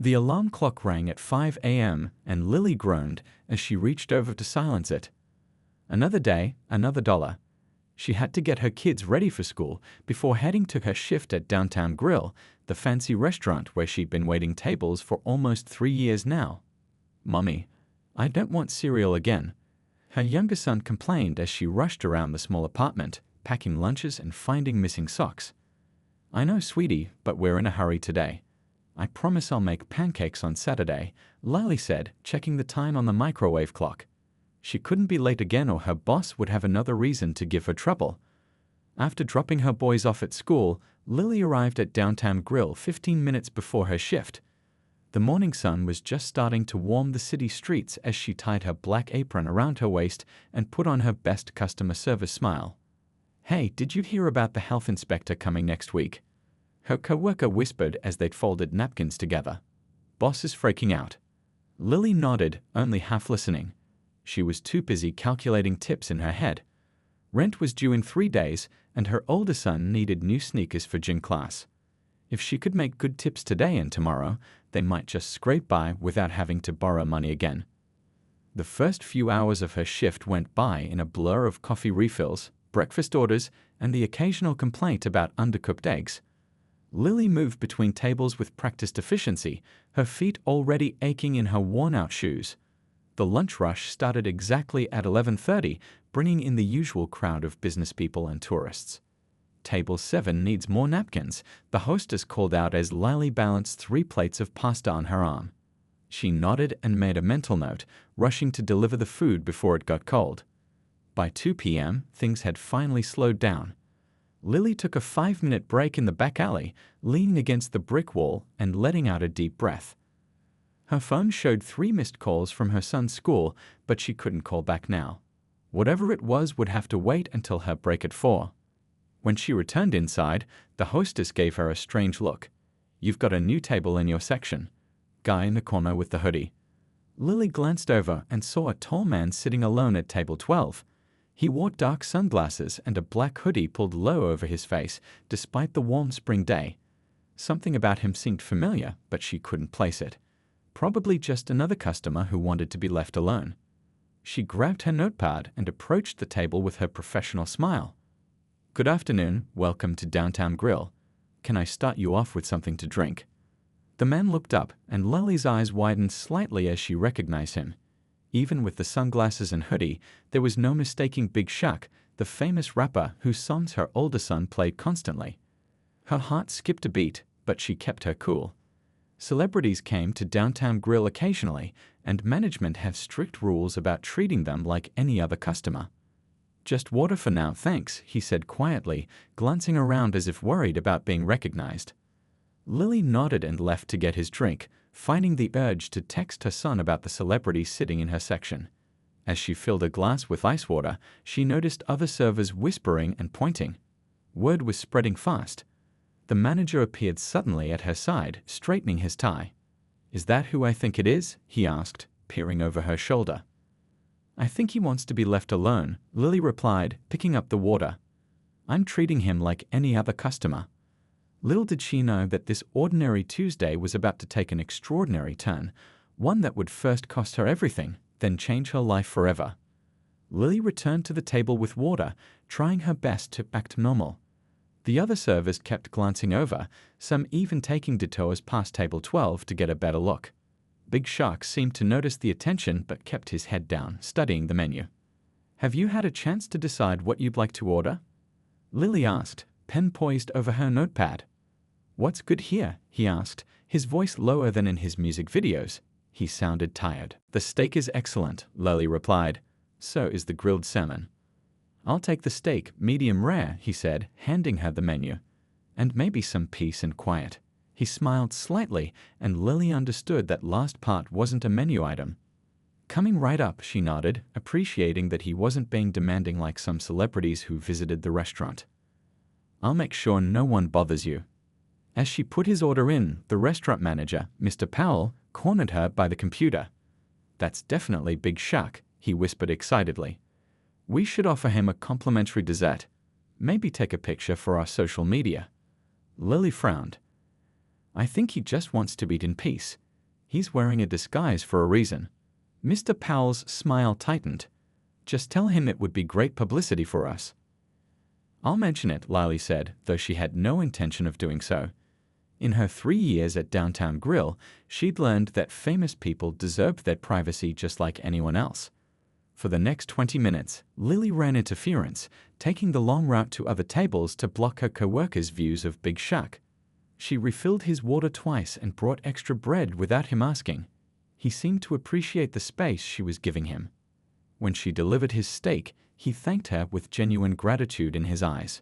The alarm clock rang at 5 a.m., and Lily groaned as she reached over to silence it. Another day, another dollar. She had to get her kids ready for school before heading to her shift at Downtown Grill, the fancy restaurant where she'd been waiting tables for almost 3 years now. "Mummy, I don't want cereal again," her younger son complained as she rushed around the small apartment, packing lunches and finding missing socks. "I know, sweetie, but we're in a hurry today. I promise I'll make pancakes on Saturday," Lily said, checking the time on the microwave clock. She couldn't be late again or her boss would have another reason to give her trouble. After dropping her boys off at school, Lily arrived at Downtown Grill 15 minutes before her shift. The morning sun was just starting to warm the city streets as she tied her black apron around her waist and put on her best customer service smile. "Hey, did you hear about the health inspector coming next week?" her coworker whispered as they'd folded napkins together. "Boss is freaking out." Lily nodded, only half listening. She was too busy calculating tips in her head. Rent was due in 3 days, and her older son needed new sneakers for gym class. If she could make good tips today and tomorrow, they might just scrape by without having to borrow money again. The first few hours of her shift went by in a blur of coffee refills, breakfast orders, and the occasional complaint about undercooked eggs. Lily moved between tables with practiced efficiency, her feet already aching in her worn-out shoes. The lunch rush started exactly at 11:30, bringing in the usual crowd of business people and tourists. "Table 7 needs more napkins," the hostess called out as Lily balanced 3 plates of pasta on her arm. She nodded and made a mental note, rushing to deliver the food before it got cold. By 2 p.m., things had finally slowed down. Lily took a 5-minute break in the back alley, leaning against the brick wall and letting out a deep breath. Her phone showed 3 missed calls from her son's school, but she couldn't call back now. Whatever it was would have to wait until her break at 4. When she returned inside, the hostess gave her a strange look. "You've got a new table in your section." Guy in the corner with the hoodie. Lily glanced over and saw a tall man sitting alone at table 12. He wore dark sunglasses and a black hoodie pulled low over his face, despite the warm spring day. Something about him seemed familiar, but she couldn't place it. Probably just another customer who wanted to be left alone. She grabbed her notepad and approached the table with her professional smile. "Good afternoon, welcome to Downtown Grill. Can I start you off with something to drink?" The man looked up, and Lily's eyes widened slightly as she recognized him. Even with the sunglasses and hoodie, there was no mistaking Big Shaq, the famous rapper whose songs her older son played constantly. Her heart skipped a beat, but she kept her cool. Celebrities came to Downtown Grill occasionally, and management have strict rules about treating them like any other customer. "Just water for now, thanks," he said quietly, glancing around as if worried about being recognized. Lily nodded and left to get his drink, finding the urge to text her son about the celebrity sitting in her section. As she filled a glass with ice water, she noticed other servers whispering and pointing. Word was spreading fast. The manager appeared suddenly at her side, straightening his tie. "Is that who I think it is?" he asked, peering over her shoulder. "I think he wants to be left alone," Lily replied, picking up the water. "I'm treating him like any other customer." Little did she know that this ordinary Tuesday was about to take an extraordinary turn, one that would first cost her everything, then change her life forever. Lily returned to the table with water, trying her best to act normal. The other servers kept glancing over, some even taking detours past table 12 to get a better look. Big Shaq seemed to notice the attention but kept his head down, studying the menu. "Have you had a chance to decide what you'd like to order?" Lily asked, pen poised over her notepad. "What's good here?" he asked, his voice lower than in his music videos. He sounded tired. "The steak is excellent," Lily replied. "So is the grilled salmon." "I'll take the steak, medium rare," he said, handing her the menu. "And maybe some peace and quiet." He smiled slightly, and Lily understood that last part wasn't a menu item. "Coming right up," she nodded, appreciating that he wasn't being demanding like some celebrities who visited the restaurant. "I'll make sure no one bothers you." As she put his order in, the restaurant manager, Mr. Powell, cornered her by the computer. "That's definitely Big Shaq," he whispered excitedly. "We should offer him a complimentary dessert. Maybe take a picture for our social media." Lily frowned. "I think he just wants to eat in peace. He's wearing a disguise for a reason. Mr. Powell's smile tightened. Just tell him it would be great publicity for us. I'll mention it, Lily said, though she had no intention of doing so. In her 3 years at Downtown Grill, she'd learned that famous people deserved their privacy just like anyone else. For the next 20 minutes, Lily ran interference, taking the long route to other tables to block her co-workers' views of Big Shaq. She refilled his water twice and brought extra bread without him asking. He seemed to appreciate the space she was giving him. When she delivered his steak, he thanked her with genuine gratitude in his eyes.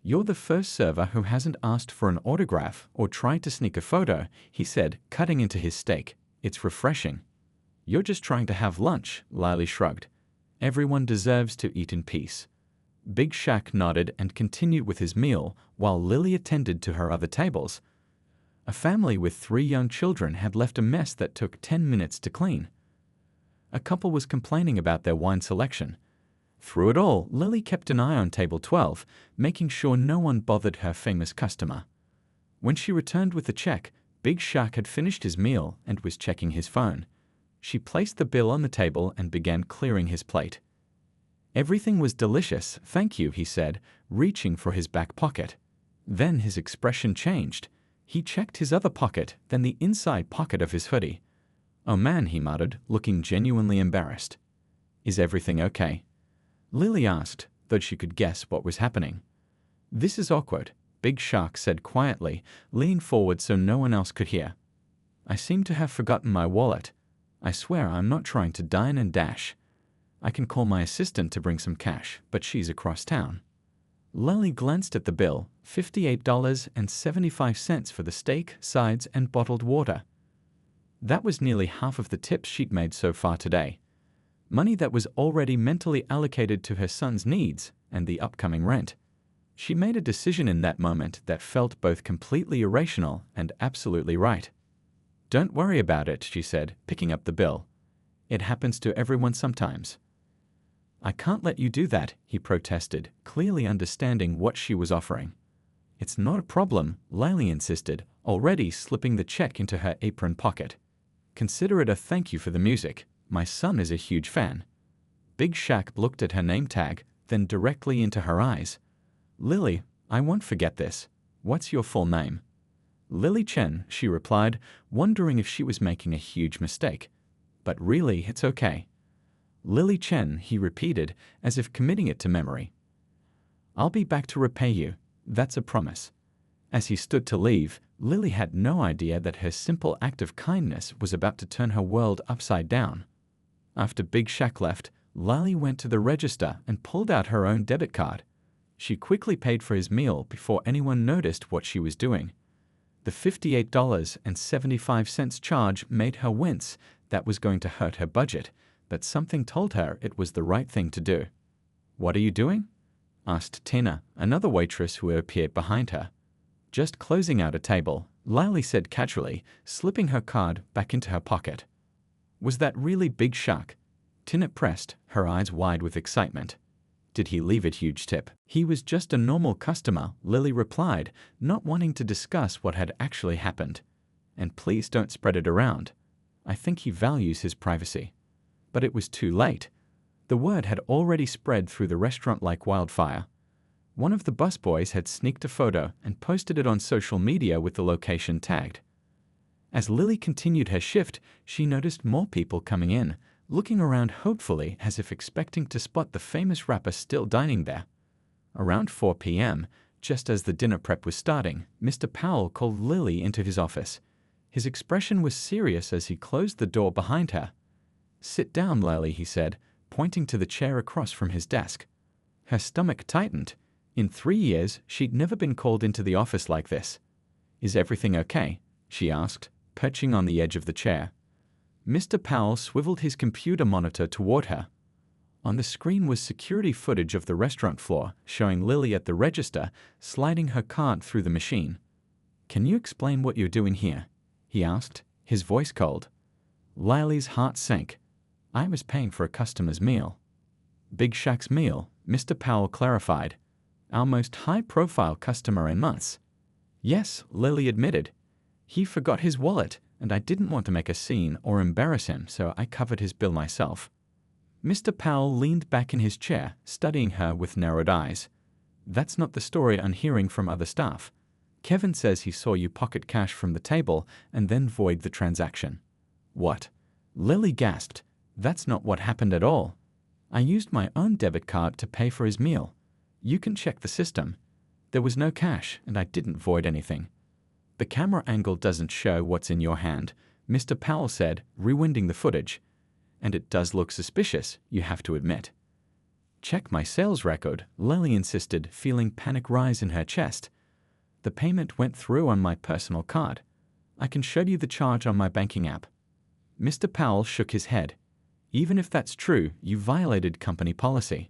You're the first server who hasn't asked for an autograph or tried to sneak a photo, he said, cutting into his steak. It's refreshing. You're just trying to have lunch, Lily shrugged. Everyone deserves to eat in peace. Big Shaq nodded and continued with his meal while Lily attended to her other tables. A family with 3 young children had left a mess that took 10 minutes to clean. A couple was complaining about their wine selection. Through it all, Lily kept an eye on table 12, making sure no one bothered her famous customer. When she returned with the check, Big Shaq had finished his meal and was checking his phone. She placed the bill on the table and began clearing his plate. Everything was delicious, thank you, he said, reaching for his back pocket. Then his expression changed. He checked his other pocket, then the inside pocket of his hoodie. Oh man, he muttered, looking genuinely embarrassed. Is everything okay? Lily asked, though she could guess what was happening. This is awkward, Big Shaq said quietly, leaning forward so no one else could hear. I seem to have forgotten my wallet. I swear I'm not trying to dine and dash. I can call my assistant to bring some cash, but she's across town. Lily glanced at the bill, $58.75 for the steak, sides, and bottled water. That was nearly half of the tips she'd made so far today. Money that was already mentally allocated to her son's needs and the upcoming rent. She made a decision in that moment that felt both completely irrational and absolutely right. Don't worry about it, she said, picking up the bill. It happens to everyone sometimes. I can't let you do that, he protested, clearly understanding what she was offering. It's not a problem, Lily insisted, already slipping the check into her apron pocket. Consider it a thank you for the music. My son is a huge fan. Big Shaq looked at her name tag, then directly into her eyes. Lily, I won't forget this. What's your full name? Lily Chen, she replied, wondering if she was making a huge mistake. But really, it's okay. Lily Chen, he repeated, as if committing it to memory. I'll be back to repay you. That's a promise. As he stood to leave, Lily had no idea that her simple act of kindness was about to turn her world upside down. After Big Shaq left, Lily went to the register and pulled out her own debit card. She quickly paid for his meal before anyone noticed what she was doing. The $58.75 charge made her wince. That was going to hurt her budget, but something told her it was the right thing to do. What are you doing? Asked Tina, another waitress who had appeared behind her. Just closing out a table, Lily said casually, slipping her card back into her pocket. Was that really Big Shaq? Tina pressed, her eyes wide with excitement. Did he leave a huge tip? He was just a normal customer, Lily replied, not wanting to discuss what had actually happened. And please don't spread it around. I think he values his privacy. But it was too late. The word had already spread through the restaurant like wildfire. One of the busboys had sneaked a photo and posted it on social media with the location tagged. As Lily continued her shift, she noticed more people coming in, looking around hopefully as if expecting to spot the famous rapper still dining there. Around 4 p.m., just as the dinner prep was starting, Mr. Powell called Lily into his office. His expression was serious as he closed the door behind her. Sit down, Lily, he said, pointing to the chair across from his desk. Her stomach tightened. In 3 years, she'd never been called into the office like this. Is everything okay? She asked, perching on the edge of the chair. Mr. Powell swiveled his computer monitor toward her. On the screen was security footage of the restaurant floor, showing Lily at the register, sliding her card through the machine. Can you explain what you're doing here? He asked, his voice cold. Lily's heart sank. I was paying for a customer's meal. Big Shaq's meal, Mr. Powell clarified. Our most high-profile customer in months. Yes, Lily admitted. He forgot his wallet, and I didn't want to make a scene or embarrass him, so I covered his bill myself. Mr. Powell leaned back in his chair, studying her with narrowed eyes. That's not the story I'm hearing from other staff. Kevin says he saw you pocket cash from the table and then void the transaction. What? Lily gasped. That's not what happened at all. I used my own debit card to pay for his meal. You can check the system. There was no cash, and I didn't void anything. The camera angle doesn't show what's in your hand, Mr. Powell said, rewinding the footage. And it does look suspicious, you have to admit. Check my sales record, Lily insisted, feeling panic rise in her chest. The payment went through on my personal card. I can show you the charge on my banking app. Mr. Powell shook his head. Even if that's true, you violated company policy.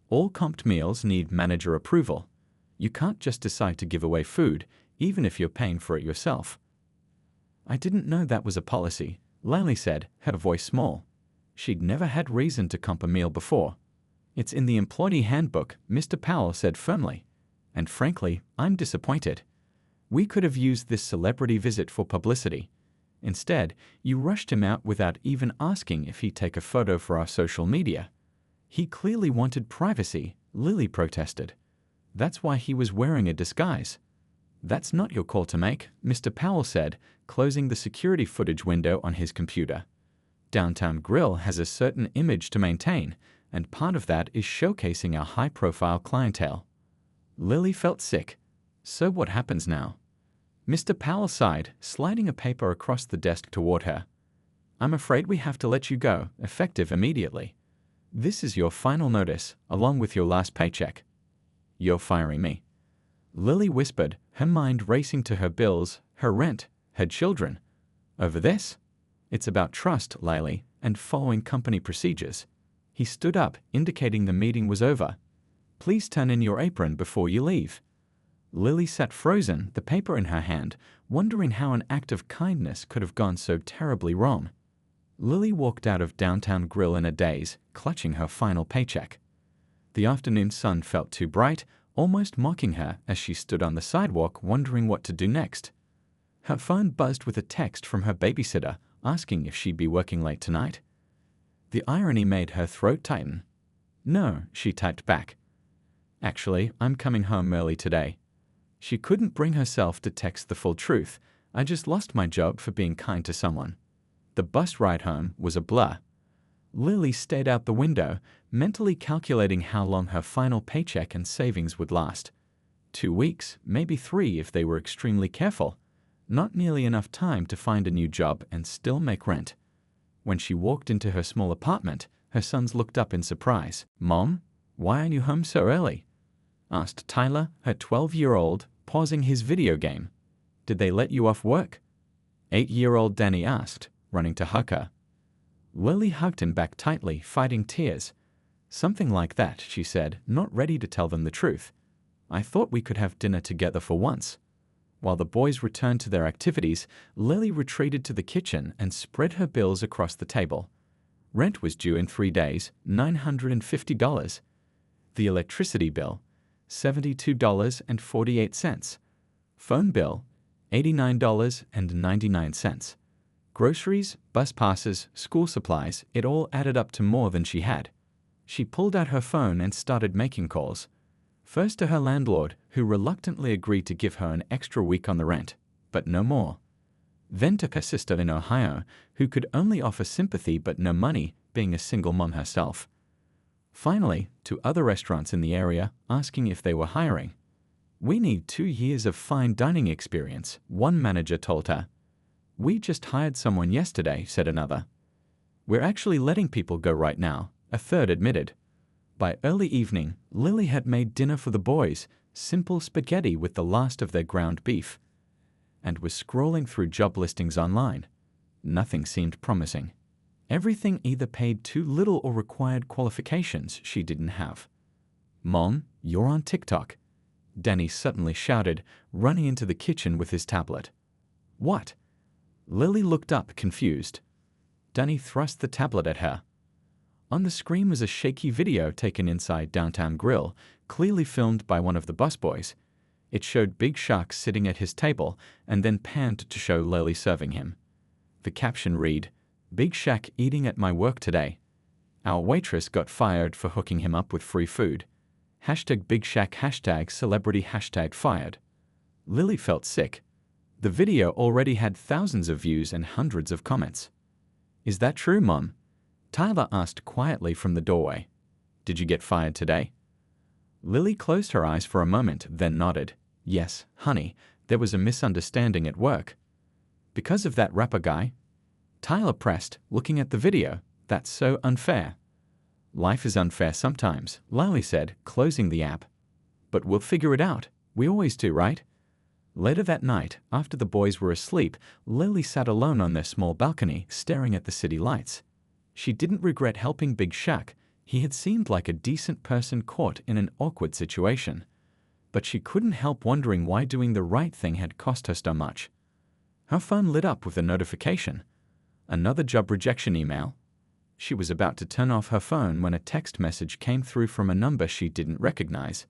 All comped meals need manager approval. You can't just decide to give away food, even if you're paying for it yourself. I didn't know that was a policy, Lily said, her voice small. She'd never had reason to comp a meal before. It's in the employee handbook, Mr. Powell said firmly. And frankly, I'm disappointed. We could have used this celebrity visit for publicity. Instead, you rushed him out without even asking if he'd take a photo for our social media. He clearly wanted privacy, Lily protested. That's why he was wearing a disguise. That's not your call to make, Mr. Powell said, closing the security footage window on his computer. Downtown Grill has a certain image to maintain, and part of that is showcasing our high-profile clientele. Lily felt sick. So what happens now? Mr. Powell sighed, sliding a paper across the desk toward her. I'm afraid we have to let you go, effective immediately. This is your final notice, along with your last paycheck. You're firing me. Lily whispered, her mind racing to her bills, her rent, her children. Over this? It's about trust, Lily, and following company procedures. He stood up, indicating the meeting was over. Please turn in your apron before you leave. Lily sat frozen, the paper in her hand, wondering how an act of kindness could have gone so terribly wrong. Lily walked out of Downtown Grill in a daze, clutching her final paycheck. The afternoon sun felt too bright, almost mocking her as she stood on the sidewalk wondering what to do next. Her phone buzzed with a text from her babysitter, asking if she'd be working late tonight. The irony made her throat tighten. No, she typed back. Actually, I'm coming home early today. She couldn't bring herself to text the full truth. I just lost my job for being kind to someone. The bus ride home was a blur. Lily stared out the window, mentally calculating how long her final paycheck and savings would last. 2 weeks, maybe 3 if they were extremely careful. Not nearly enough time to find a new job and still make rent. When she walked into her small apartment, her sons looked up in surprise. Mom, why aren't you home so early? Asked Tyler, her 12-year-old, pausing his video game. Did they let you off work? 8-year-old Danny asked, running to hug her. Lily hugged him back tightly, fighting tears. Something like that, she said, not ready to tell them the truth. I thought we could have dinner together for once. While the boys returned to their activities, Lily retreated to the kitchen and spread her bills across the table. Rent was due in 3 days, $950. The electricity bill, $72.48. Phone bill, $89.99. Groceries, bus passes, school supplies, it all added up to more than she had. She pulled out her phone and started making calls. First to her landlord, who reluctantly agreed to give her an extra week on the rent, but no more. Then to her sister in Ohio, who could only offer sympathy but no money, being a single mom herself. Finally, to other restaurants in the area, asking if they were hiring. We need 2 years of fine dining experience, one manager told her. We just hired someone yesterday, said another. We're actually letting people go right now, a third admitted. By early evening, Lily had made dinner for the boys, simple spaghetti with the last of their ground beef, and was scrolling through job listings online. Nothing seemed promising. Everything either paid too little or required qualifications she didn't have. Mom, you're on TikTok, Danny suddenly shouted, running into the kitchen with his tablet. What? Lily looked up, confused. Danny thrust the tablet at her. On the screen was a shaky video taken inside Downtown Grill, clearly filmed by one of the busboys. It showed Big Shaq sitting at his table and then panned to show Lily serving him. The caption read, "Big Shaq eating at my work today. Our waitress got fired for hooking him up with free food. Hashtag Big Shaq hashtag celebrity hashtag fired." Lily felt sick. The video already had thousands of views and hundreds of comments. "Is that true, Mom?" Tyler asked quietly from the doorway. "Did you get fired today?" Lily closed her eyes for a moment, then nodded. "Yes, honey, there was a misunderstanding at work." "Because of that rapper guy?" Tyler pressed, looking at the video. "That's so unfair." "Life is unfair sometimes," Lily said, closing the app. "But we'll figure it out. We always do, right?" Later that night, after the boys were asleep, Lily sat alone on their small balcony, staring at the city lights. She didn't regret helping Big Shaq. He had seemed like a decent person caught in an awkward situation. But she couldn't help wondering why doing the right thing had cost her so much. Her phone lit up with a notification. Another job rejection email. She was about to turn off her phone when a text message came through from a number she didn't recognize.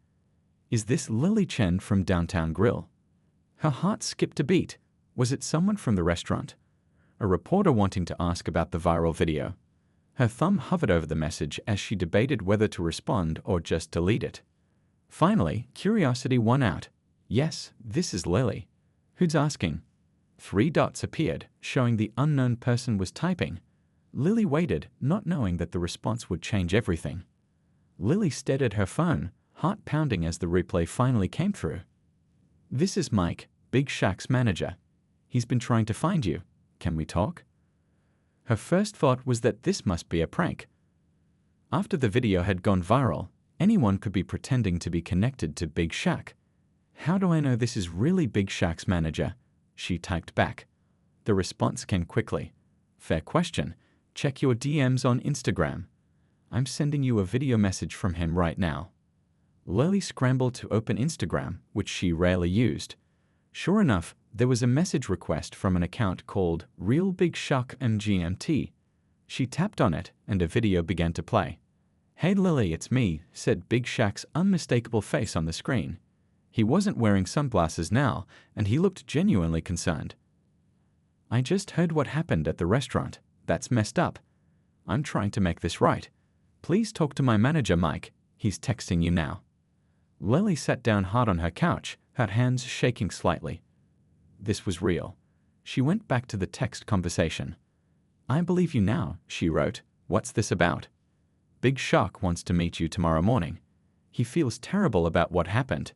"Is this Lily Chen from Downtown Grill?" Her heart skipped a beat. Was it someone from the restaurant? A reporter wanting to ask about the viral video. Her thumb hovered over the message as she debated whether to respond or just delete it. Finally, curiosity won out. "Yes, this is Lily. Who's asking?" 3 dots appeared, showing the unknown person was typing. Lily waited, not knowing that the response would change everything. Lily stared at her phone, heart pounding as the replay finally came through. "This is Mike, Big Shaq's manager. He's been trying to find you. Can we talk?" Her first thought was that this must be a prank. After the video had gone viral, anyone could be pretending to be connected to Big Shaq. "How do I know this is really Big Shaq's manager?" she typed back. The response came quickly. "Fair question. Check your DMs on Instagram. I'm sending you a video message from him right now." Lily scrambled to open Instagram, which she rarely used. Sure enough, there was a message request from an account called Real Big Shaq MGMT. She tapped on it, and a video began to play. "Hey Lily, it's me," said Big Shaq's unmistakable face on the screen. He wasn't wearing sunglasses now, and he looked genuinely concerned. "I just heard what happened at the restaurant. That's messed up. I'm trying to make this right. Please talk to my manager, Mike. He's texting you now." Lily sat down hard on her couch, her hands shaking slightly. This was real. She went back to the text conversation. "I believe you now," she wrote. "What's this about?" "Big Shaq wants to meet you tomorrow morning. He feels terrible about what happened.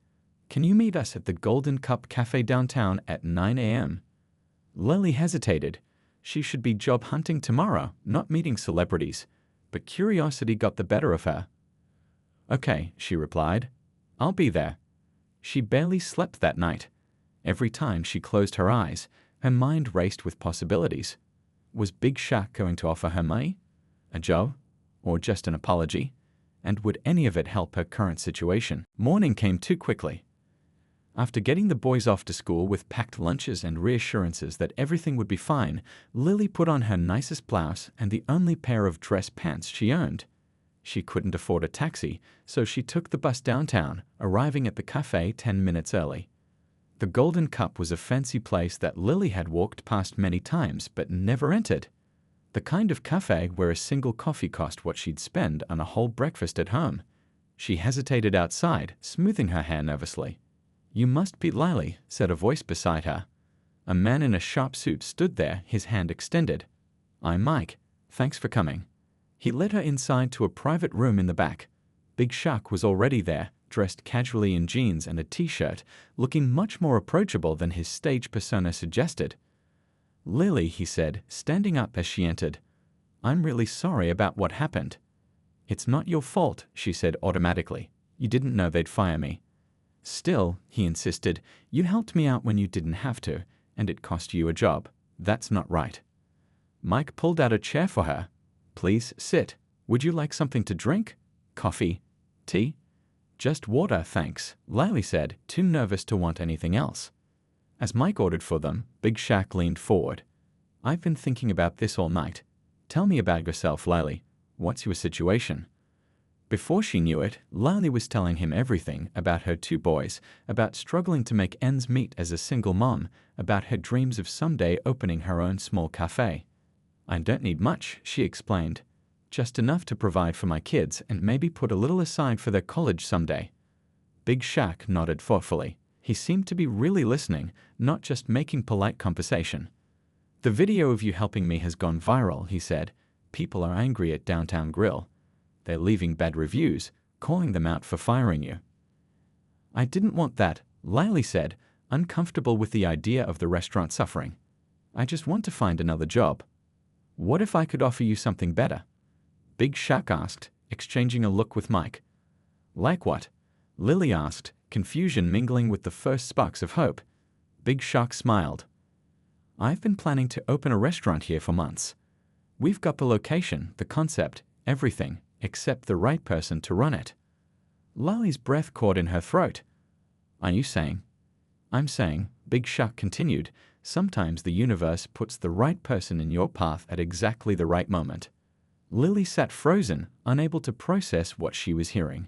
Can you meet us at the Golden Cup Cafe downtown at 9 a.m.? Lily hesitated. She should be job hunting tomorrow, not meeting celebrities. But curiosity got the better of her. "Okay," she replied. "I'll be there." She barely slept that night. Every time she closed her eyes, her mind raced with possibilities. Was Big Shaq going to offer her money? A job? Or just an apology? And would any of it help her current situation? Morning came too quickly. After getting the boys off to school with packed lunches and reassurances that everything would be fine, Lily put on her nicest blouse and the only pair of dress pants she owned. She couldn't afford a taxi, so she took the bus downtown, arriving at the cafe 10 minutes early. The Golden Cup was a fancy place that Lily had walked past many times but never entered. The kind of cafe where a single coffee cost what she'd spend on a whole breakfast at home. She hesitated outside, smoothing her hair nervously. "You must be Lily," said a voice beside her. A man in a sharp suit stood there, his hand extended. "I'm Mike. Thanks for coming." He led her inside to a private room in the back. Big Shaq was already there, dressed casually in jeans and a t-shirt, looking much more approachable than his stage persona suggested. "Lily," he said, standing up as she entered. "I'm really sorry about what happened." "It's not your fault," she said automatically. "You didn't know they'd fire me." "Still," he insisted, "you helped me out when you didn't have to, and it cost you a job. That's not right." Mike pulled out a chair for her. "Please sit. Would you like something to drink? Coffee? Tea?" "Just water, thanks," Lily said, too nervous to want anything else. As Mike ordered for them, Big Shaq leaned forward. "I've been thinking about this all night. Tell me about yourself, Lily. What's your situation?" Before she knew it, Lily was telling him everything about her two boys, about struggling to make ends meet as a single mom, about her dreams of someday opening her own small cafe. "I don't need much," she explained. "Just enough to provide for my kids and maybe put a little aside for their college someday." Big Shaq nodded thoughtfully. He seemed to be really listening, not just making polite conversation. "The video of you helping me has gone viral," he said. "People are angry at Downtown Grill. They're leaving bad reviews, calling them out for firing you." "I didn't want that," Lily said, uncomfortable with the idea of the restaurant suffering. "I just want to find another job." "What if I could offer you something better?" Big Shaq asked, exchanging a look with Mike. "Like what?" Lily asked, confusion mingling with the first sparks of hope. Big Shaq smiled. "I've been planning to open a restaurant here for months. We've got the location, the concept, everything, except the right person to run it." Lily's breath caught in her throat. "Are you saying?" "I'm saying," Big Shaq continued, "sometimes the universe puts the right person in your path at exactly the right moment." Lily sat frozen, unable to process what she was hearing.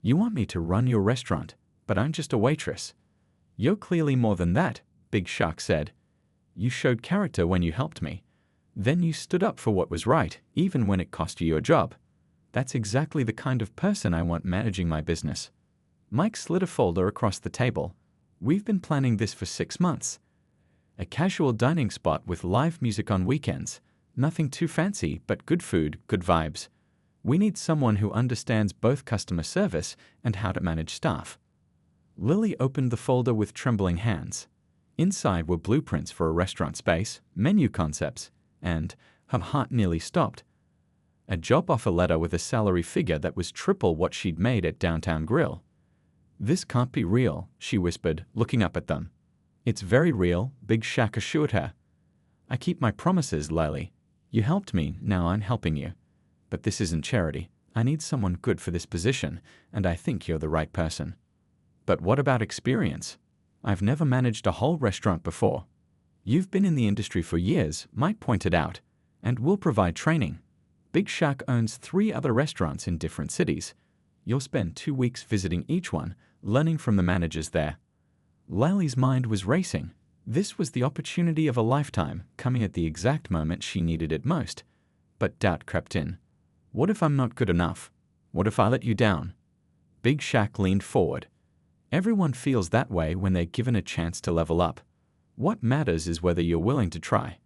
"You want me to run your restaurant, but I'm just a waitress." "You're clearly more than that," Big Shaq said. "You showed character when you helped me. Then you stood up for what was right, even when it cost you your job. That's exactly the kind of person I want managing my business." Mike slid a folder across the table. "We've been planning this for 6 months. A casual dining spot with live music on weekends. Nothing too fancy, but good food, good vibes. We need someone who understands both customer service and how to manage staff." Lily opened the folder with trembling hands. Inside were blueprints for a restaurant space, menu concepts, and her heart nearly stopped. A job offer letter with a salary figure that was triple what she'd made at Downtown Grill. "This can't be real," she whispered, looking up at them. "It's very real," Big Shaq assured her. "I keep my promises, Lily. You helped me, now I'm helping you. But this isn't charity. I need someone good for this position, and I think you're the right person." "But what about experience? I've never managed a whole restaurant before." "You've been in the industry for years," Mike pointed out, "and we'll provide training. Big Shaq owns 3 other restaurants in different cities. You'll spend 2 weeks visiting each one, learning from the managers there." Lily's mind was racing. This was the opportunity of a lifetime, coming at the exact moment she needed it most. But doubt crept in. "What if I'm not good enough? What if I let you down?" Big Shaq leaned forward. "Everyone feels that way when they're given a chance to level up. What matters is whether you're willing to try."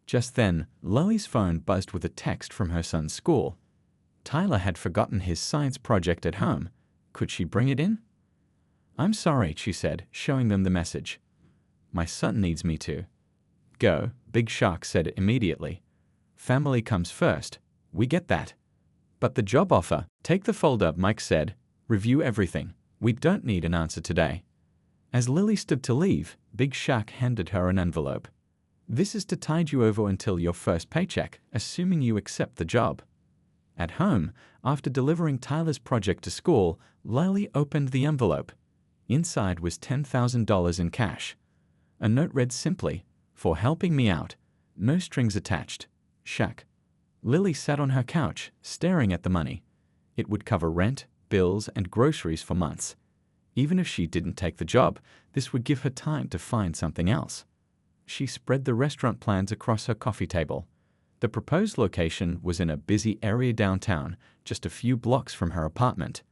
Just then, Lily's phone buzzed with a text from her son's school. Tyler had forgotten his science project at home. Could she bring it in? "I'm sorry," she said, showing them the message. "My son needs me to." "Go," Big Shaq said immediately. "Family comes first. We get that." "But the job offer." "Take the folder," Mike said. "Review everything. We don't need an answer today." As Lily stood to leave, Big Shaq handed her an envelope. "This is to tide you over until your first paycheck, assuming you accept the job." At home, after delivering Tyler's project to school, Lily opened the envelope. Inside was $10,000 in cash. A note read simply, "For helping me out. No strings attached. Shaq." Lily sat on her couch, staring at the money. It would cover rent, bills, and groceries for months. Even if she didn't take the job, this would give her time to find something else. She spread the restaurant plans across her coffee table. The proposed location was in a busy area downtown, just a few blocks from her apartment.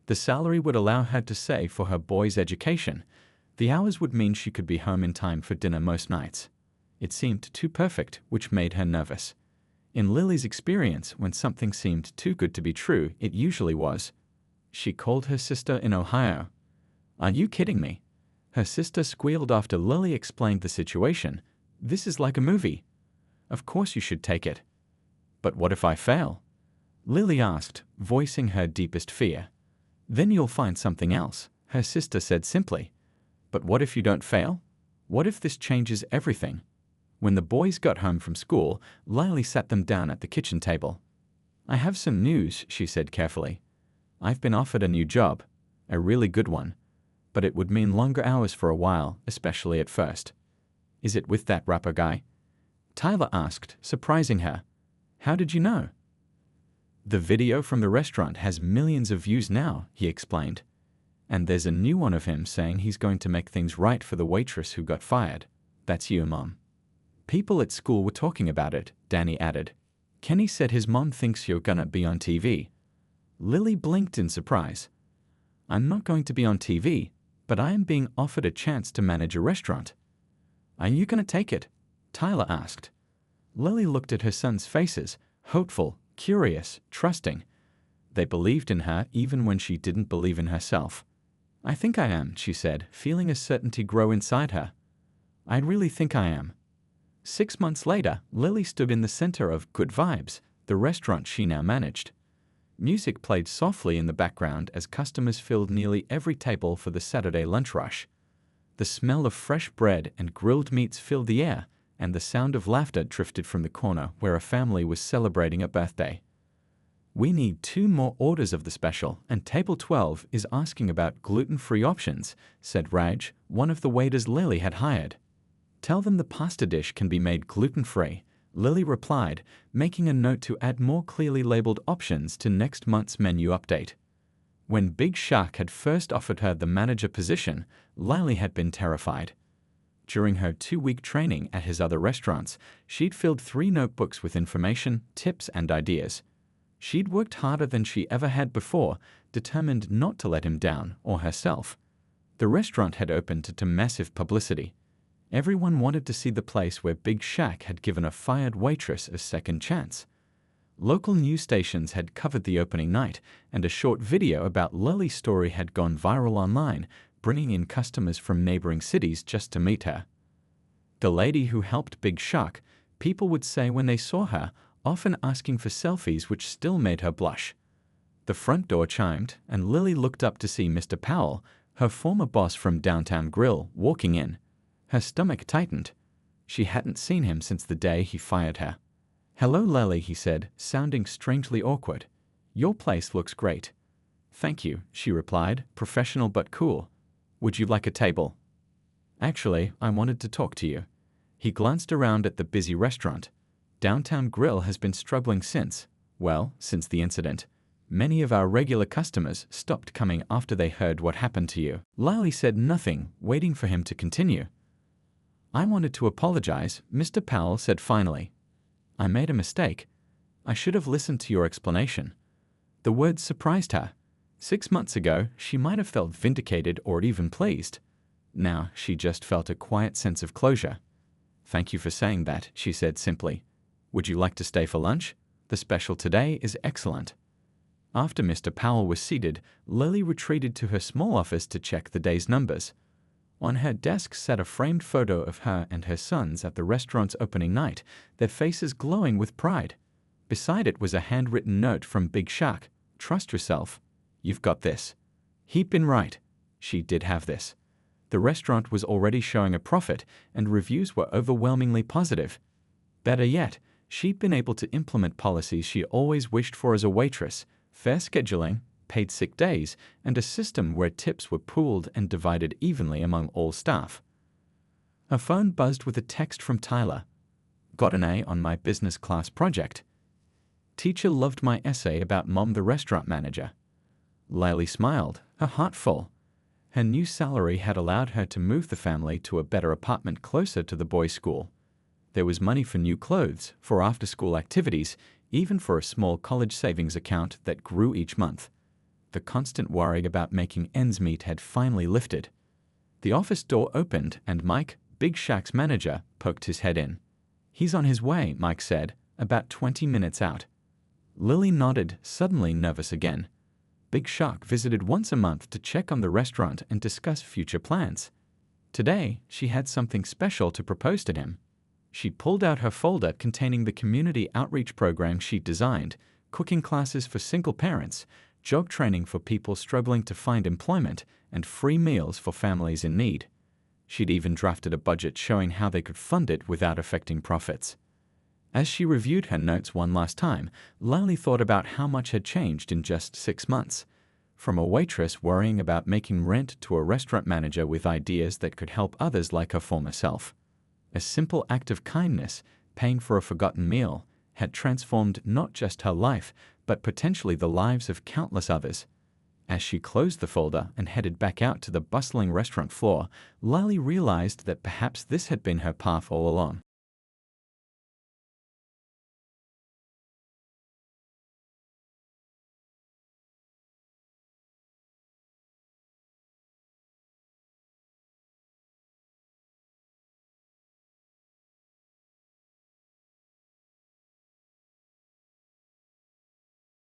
The salary would allow her to save for her boy's education. The hours would mean she could be home in time for dinner most nights. It seemed too perfect, which made her nervous. In Lily's experience, when something seemed too good to be true, it usually was. She called her sister in Ohio. "Are you kidding me?" Her sister squealed after Lily explained the situation. "This is like a movie. Of course you should take it." "But what if I fail?" Lily asked, voicing her deepest fear. "Then you'll find something else," her sister said simply. "But what if you don't fail? What if this changes everything?" When the boys got home from school, Lily sat them down at the kitchen table. "I have some news," she said carefully. "I've been offered a new job, a really good one, but it would mean longer hours for a while, especially at first." "Is it with that rapper guy?" Tyler asked, surprising her. "How did you know?" The video from the restaurant has millions of views now, he explained. And there's a new one of him saying he's going to make things right for the waitress who got fired. That's you, Mom. People at school were talking about it, Danny added. Kenny said his mom thinks you're gonna be on TV. Lily blinked in surprise. I'm not going to be on TV, but I am being offered a chance to manage a restaurant. Are you gonna take it? Tyler asked. Lily looked at her sons' faces, hopeful, curious, trusting. They believed in her even when she didn't believe in herself. I think I am, she said, feeling a certainty grow inside her. I really think I am. 6 months later, Lily stood in the center of Good Vibes, the restaurant she now managed. Music played softly in the background as customers filled nearly every table for the Saturday lunch rush. The smell of fresh bread and grilled meats filled the air, and the sound of laughter drifted from the corner where a family was celebrating a birthday. We need 2 more orders of the special, and table 12 is asking about gluten-free options, said Raj, one of the waiters Lily had hired. Tell them the pasta dish can be made gluten-free, Lily replied, making a note to add more clearly labeled options to next month's menu update. When Big Shaq had first offered her the manager position, Lily had been terrified. During her 2-week training at his other restaurants, she'd filled 3 notebooks with information, tips, and ideas. She'd worked harder than she ever had before, determined not to let him down or herself. The restaurant had opened to massive publicity. Everyone wanted to see the place where Big Shaq had given a fired waitress a second chance. Local news stations had covered the opening night, and a short video about Lily's story had gone viral online, bringing in customers from neighboring cities just to meet her. The lady who helped Big Shaq, people would say when they saw her, often asking for selfies, which still made her blush. The front door chimed, and Lily looked up to see Mr. Powell, her former boss from Downtown Grill, walking in. Her stomach tightened. She hadn't seen him since the day he fired her. Hello, Lily, he said, sounding strangely awkward. Your place looks great. Thank you, she replied, professional but cool. Would you like a table? Actually, I wanted to talk to you. He glanced around at the busy restaurant. Downtown Grill has been struggling since the incident. Many of our regular customers stopped coming after they heard what happened to you. Lily said nothing, waiting for him to continue. I wanted to apologize, Mr. Powell said finally. I made a mistake. I should have listened to your explanation. The words surprised her. 6 months ago, she might have felt vindicated or even pleased. Now, she just felt a quiet sense of closure. Thank you for saying that, she said simply. Would you like to stay for lunch? The special today is excellent. After Mr. Powell was seated, Lily retreated to her small office to check the day's numbers. On her desk sat a framed photo of her and her sons at the restaurant's opening night, their faces glowing with pride. Beside it was a handwritten note from Big Shaq. Trust yourself. You've got this. He'd been right. She did have this. The restaurant was already showing a profit, and reviews were overwhelmingly positive. Better yet, she'd been able to implement policies she always wished for as a waitress: fair scheduling, paid sick days, and a system where tips were pooled and divided evenly among all staff. Her phone buzzed with a text from Tyler. Got an A on my business class project. Teacher loved my essay about Mom the restaurant manager. Lily smiled, her heart full. Her new salary had allowed her to move the family to a better apartment closer to the boys' school. There was money for new clothes, for after-school activities, even for a small college savings account that grew each month. The constant worry about making ends meet had finally lifted. The office door opened and Mike, Big Shaq's manager, poked his head in. He's on his way, Mike said, about 20 minutes out. Lily nodded, suddenly nervous again. Big Shaq visited once a month to check on the restaurant and discuss future plans. Today, she had something special to propose to him. She pulled out her folder containing the community outreach program she'd designed, cooking classes for single parents, job training for people struggling to find employment, and free meals for families in need. She'd even drafted a budget showing how they could fund it without affecting profits. As she reviewed her notes one last time, Lily thought about how much had changed in just 6 months. From a waitress worrying about making rent to a restaurant manager with ideas that could help others like her former self. A simple act of kindness, paying for a forgotten meal, had transformed not just her life, but potentially the lives of countless others. As she closed the folder and headed back out to the bustling restaurant floor, Lily realized that perhaps this had been her path all along.